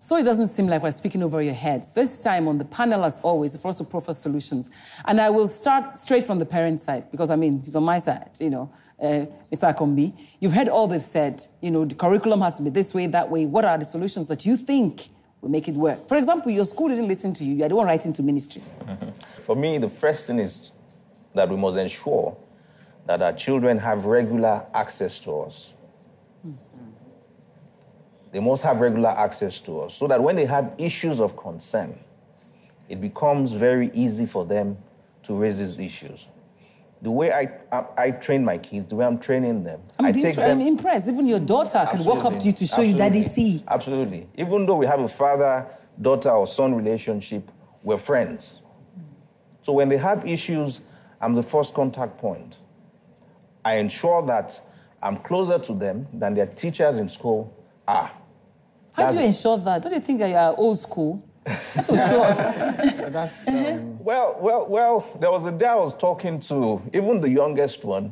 So it doesn't seem like we're speaking over your heads. This time on the panel, as always, for us to proffer solutions. And I will start straight from the parent side, because, I mean, he's on my side, Mr. Akombi. You've heard all they've said. The curriculum has to be this way, that way. What are the solutions that you think will make it work? For example, your school didn't listen to you. You're the one writing to ministry. For me, the first thing is that we must ensure that our children have regular access to us. They must have regular access to us so that when they have issues of concern, it becomes very easy for them to raise these issues. The way I train my kids, the way I'm training them, I take them... I'm impressed. Even your daughter can walk up to you to show you Daddy see. Absolutely. Even though we have a father-daughter or son relationship, we're friends. So when they have issues, I'm the first contact point. I ensure that I'm closer to them than their teachers in school are. How do you ensure that? Don't you think that you are old school? That's so short. That's, Well, there was a day I was talking to even the youngest one,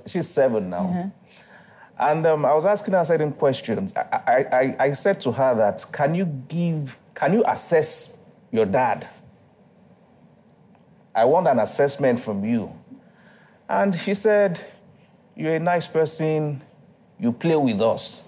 she's 7 now. And I was asking her certain questions. I said to her that, can you assess your dad? I want an assessment from you. And she said, you're a nice person, you play with us.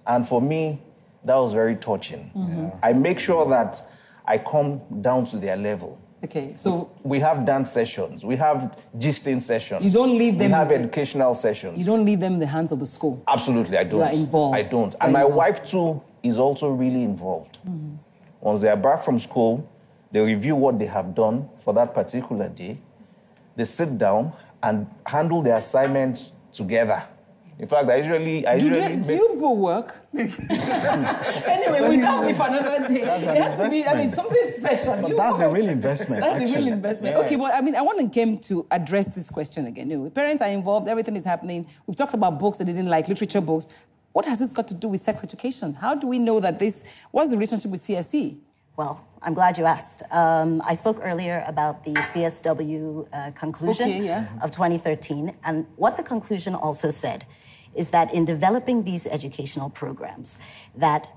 And for me, that was very touching. I make sure that I come down to their level. Okay, so... We have dance sessions, we have gisting sessions. You don't leave them... We have educational sessions. You don't leave them in the hands of the school? Absolutely, I don't. You are involved? I don't. And my wife, too, is also really involved. Once they are back from school, they review what they have done for that particular day. They sit down and handle the assignments together. In fact, I usually do you go work? Anyway, we don't be for another day. It has to be, something special. But that's a real investment, That's a real investment. Yeah. Okay, but I want to come to address this question again. Parents are involved, everything is happening. We've talked about books that they didn't like, literature books. What has this got to do with sex education? How do we know that what's the relationship with CSE? Well, I'm glad you asked. I spoke earlier about the CSW conclusion of 2013, and what the conclusion also said is that in developing these educational programs, that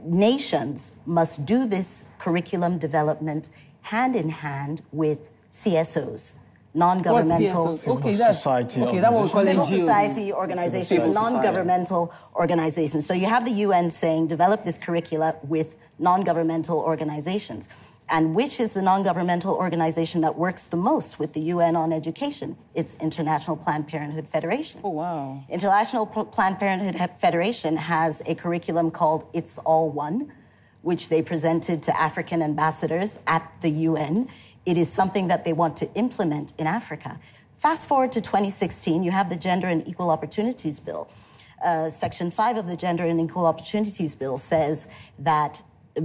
nations must do this curriculum development hand in hand with CSOs, non-governmental society organizations, non-governmental organizations. So you have the UN saying develop this curricula with non-governmental organizations. And which is the non-governmental organization that works the most with the UN on education? It's International Planned Parenthood Federation. Oh, wow. International Planned Parenthood Federation has a curriculum called It's All One, which they presented to African ambassadors at the UN. It is something that they want to implement in Africa. Fast forward to 2016, you have the Gender and Equal Opportunities Bill. Section 5 of the Gender and Equal Opportunities Bill says that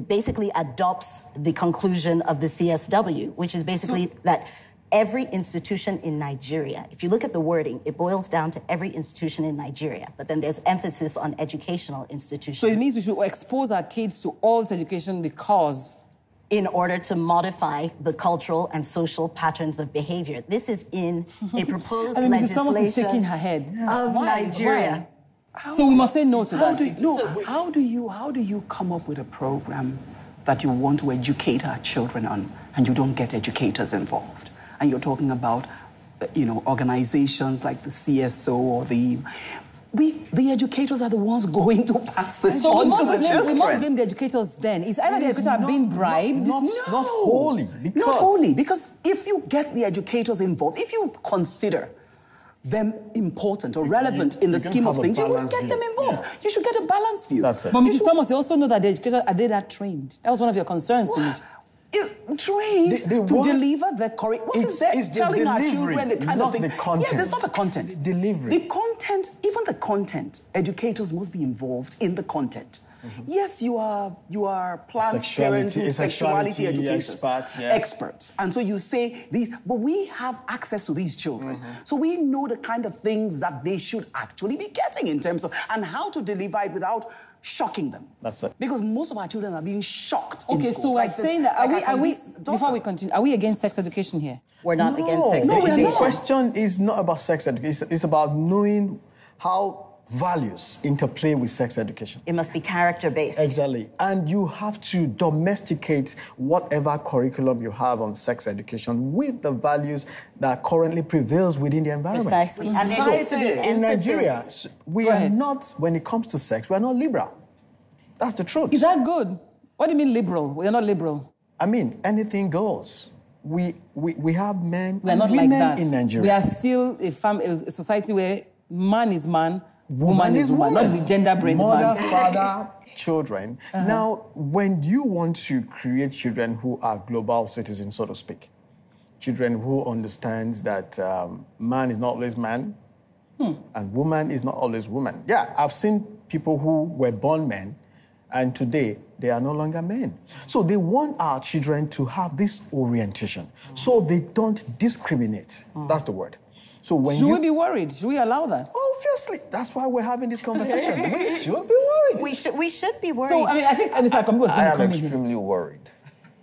basically adopts the conclusion of the CSW, which is basically that every institution in Nigeria, if you look at the wording, it boils down to every institution in Nigeria, but then there's emphasis on educational institutions. So it means we should expose our kids to all this education because... in order to modify the cultural and social patterns of behavior. This is in a proposed legislation is shaking her head. Of Nigeria. Why? So we must say no to that. How do you come up with a program that you want to educate our children on, and you don't get educators involved? And you're talking about, organizations like the CSO or the educators are the ones going to pass this on to the children. We must blame the educators then. Is either the educators are being bribed? Not wholly. Not wholly, because if you get the educators involved, if you consider them important or relevant in the scheme of things, you would get them involved. Yeah. You should get a balanced view. That's it. But Mrs. Thomas, you also know that the educators, are they that trained? That was one of your concerns. Trained to deliver the correct... What is that? Telling our children the kind of thing... The content. Yes, it's not the content. The delivery. The content, even the content, educators must be involved in the content. Yes, you are plant parenting, sexuality educators, experts. And so you say these, but we have access to these children. So we know the kind of things that they should actually be getting in terms of, and how to deliver it without shocking them. That's it. Because most of our children are being shocked in school. school. So we're saying that, before we continue, are we against sex education here? We're not against sex education. The question is not about sex education. It's about knowing how values interplay with sex education. It must be character-based. Exactly. And you have to domesticate whatever curriculum you have on sex education with the values that currently prevails within the environment. Precisely. And So in Nigeria, we are not, when it comes to sex, we are not liberal. That's the truth. Is that good? What do you mean liberal? We are not liberal. I mean, anything goes. We have men We are and not women like that. in Nigeria. We are still a society where man is man, woman is woman, not the gender-brained Mother, man. father, children. Now, when you want to create children who are global citizens, so to speak, children who understand that man is not always man and woman is not always woman. Yeah, I've seen people who were born men and today they are no longer men. So they want our children to have this orientation so they don't discriminate. That's the word. So when Should we be worried? Should we allow that? Obviously, that's why we're having this conversation. We should be worried. We should be worried. So, I mean, I think Mr. Akombi was I going to am come in. extremely worried.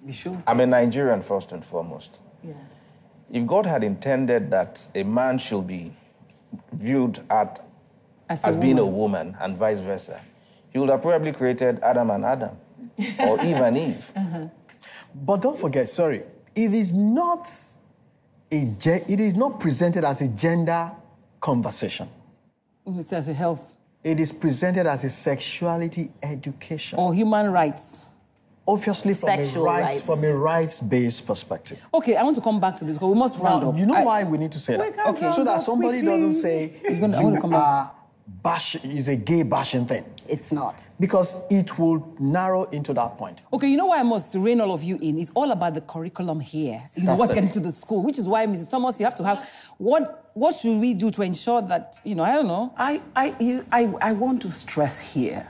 We should. I'm a Nigerian first and foremost. Yeah. If God had intended that a man should be viewed as being a woman and vice versa, he would have probably created Adam and Adam or Eve and Eve. But don't forget, sorry, it is not presented as a gender conversation. It's as a health It is presented as a sexuality education. or human rights. Obviously, Sexual rights. from a rights-based perspective. Okay, I want to come back to this because we must round Now, up. you know why we need to say that? can't round So that up somebody quickly. doesn't say I want to come back. is a gay bashing thing. It's not. Because it will narrow into that point. Okay, you know why I must rein all of you in? It's all about the curriculum here. You know, That's what's it. getting to the school, which is why, Mrs. Thomas, you have to have what should we do to ensure that, I don't know. I want to stress here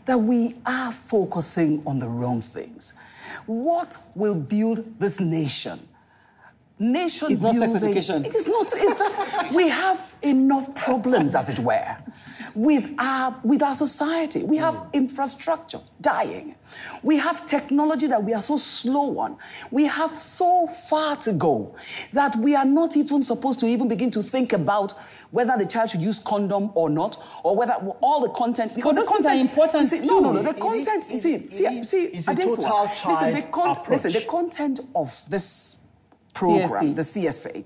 that we are focusing on the wrong things. What will build this nation? Nation It's not sex building. education. It is not. It's that we have enough problems, as it were, with our society. We have infrastructure dying. We have technology that we are so slow on. We have so far to go that we are not even supposed to even begin to think about whether the child should use condom or not, or whether all the content, because But the those things are content important you see, too. No, the content. It's a Adesuwa, total child listen, the approach. content of this program, CSA. the CSA,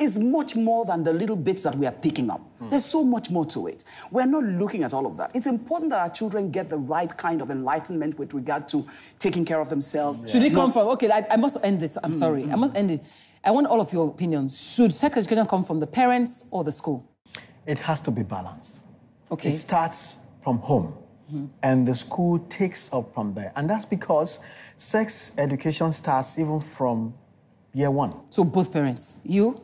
is much more than the little bits that we are picking up. There's so much more to it. We're not looking at all of that. It's important that our children get the right kind of enlightenment with regard to taking care of themselves. Should it come from, okay, I must end this, I'm sorry. I must end it. I want all of your opinions. Should sex education come from the parents or the school? It has to be balanced. Okay. It starts from home, and the school takes up from there. And that's because sex education starts even from year one. So both parents. You?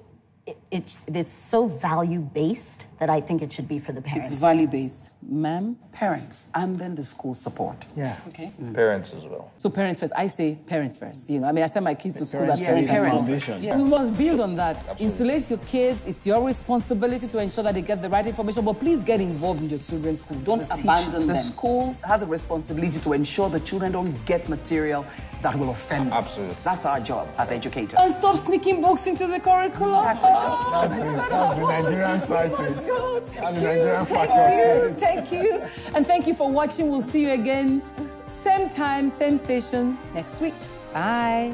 It's so value-based that I think it should be for the parents. It's value-based. Ma'am? Parents, and then the school support. Yeah. Okay. Parents as well. So parents first. I say parents first. I mean, I send my kids to school Parents as carry the parents. foundation. Yeah. We must build on that. Insulate your kids. It's your responsibility to ensure that they get the right information. But please get involved in your children's school. Don't abandon The them. school has a responsibility to ensure the children don't get material that will offend them. Absolutely. That's our job as educators. And stop sneaking books into the curriculum. That's the Nigerian side to it. That's the Nigerian factor to it. Thank you. And thank you for watching. We'll see you again, same time, same station next week. Bye.